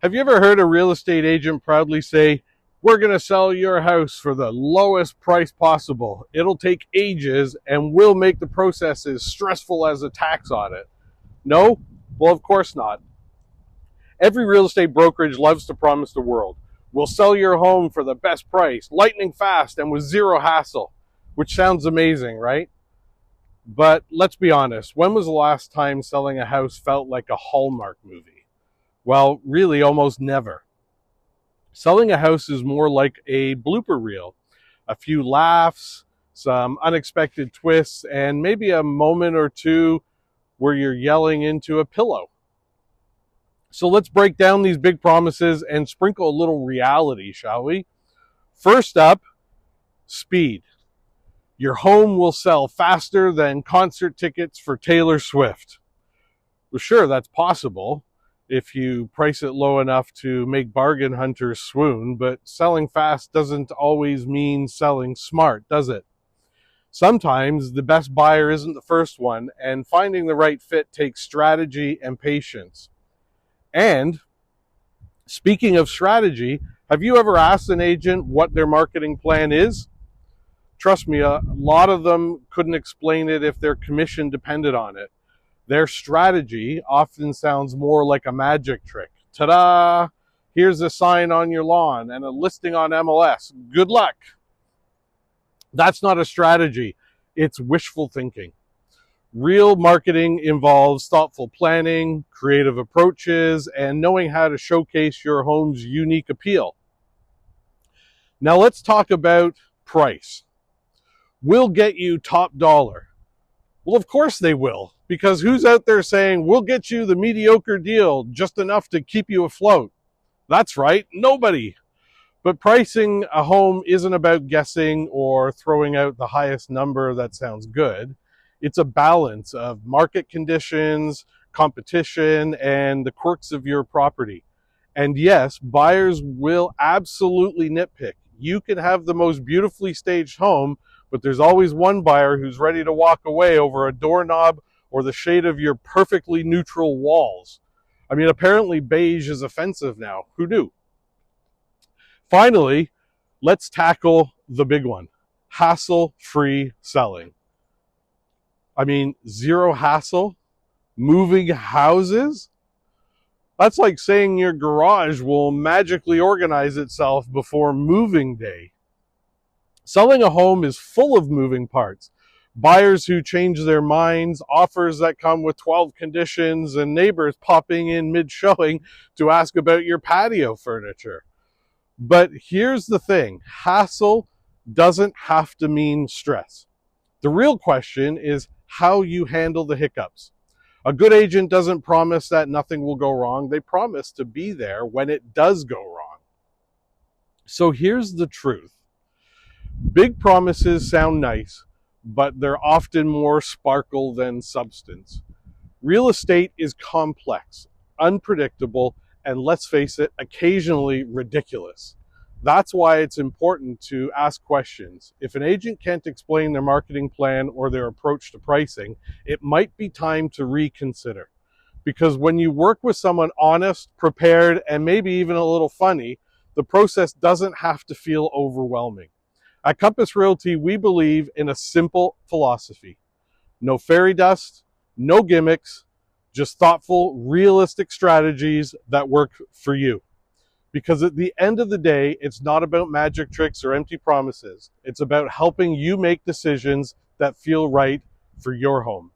Have you ever heard a real estate agent proudly say, "We're going to sell your house for the lowest price possible. It'll take ages and we'll make the process as stressful as a tax audit"? No? Well, of course not. Every real estate brokerage loves to promise the world, "We'll sell your home for the best price, lightning fast, and with zero hassle," which sounds amazing, right? But let's be honest, when was the last time selling a house felt like a Hallmark movie? Well, really, almost never. Selling a house is more like a blooper reel. A few laughs, some unexpected twists, and maybe a moment or two where you're yelling into a pillow. So let's break down these big promises and sprinkle a little reality, shall we? First up, speed. Your home will sell faster than concert tickets for Taylor Swift. Well, sure, that's possible if you price it low enough to make bargain hunters swoon, but selling fast doesn't always mean selling smart, does it? Sometimes the best buyer isn't the first one, and finding the right fit takes strategy and patience. And speaking of strategy, have you ever asked an agent what their marketing plan is? Trust me, a lot of them couldn't explain it if their commission depended on it. Their strategy often sounds more like a magic trick. Ta-da! Here's a sign on your lawn and a listing on MLS. Good luck! That's not a strategy. It's wishful thinking. Real marketing involves thoughtful planning, creative approaches, and knowing how to showcase your home's unique appeal. Now let's talk about price. We'll get you top dollar. Well, of course they will, because who's out there saying, "We'll get you the mediocre deal, just enough to keep you afloat"? That's right, nobody. But pricing a home isn't about guessing or throwing out the highest number that sounds good. It's a balance of market conditions, competition, and the quirks of your property. And yes, buyers will absolutely nitpick. You can have the most beautifully staged home, but there's always one buyer who's ready to walk away over a doorknob or the shade of your perfectly neutral walls. I mean, apparently beige is offensive now. Who knew? Finally, let's tackle the big one: hassle-free selling. I mean, zero hassle, moving houses? That's like saying your garage will magically organize itself before moving day. Selling a home is full of moving parts. Buyers who change their minds, offers that come with 12 conditions, and neighbors popping in mid-showing to ask about your patio furniture. But here's the thing: hassle doesn't have to mean stress. The real question is how you handle the hiccups. A good agent doesn't promise that nothing will go wrong. They promise to be there when it does go wrong. So here's the truth. Big promises sound nice, but they're often more sparkle than substance. Real estate is complex, unpredictable, and let's face it, occasionally ridiculous. That's why it's important to ask questions. If an agent can't explain their marketing plan or their approach to pricing, it might be time to reconsider. Because when you work with someone honest, prepared, and maybe even a little funny, the process doesn't have to feel overwhelming. At Compass Realty, we believe in a simple philosophy: no fairy dust, no gimmicks, just thoughtful, realistic strategies that work for you. Because at the end of the day, it's not about magic tricks or empty promises. It's about helping you make decisions that feel right for your home.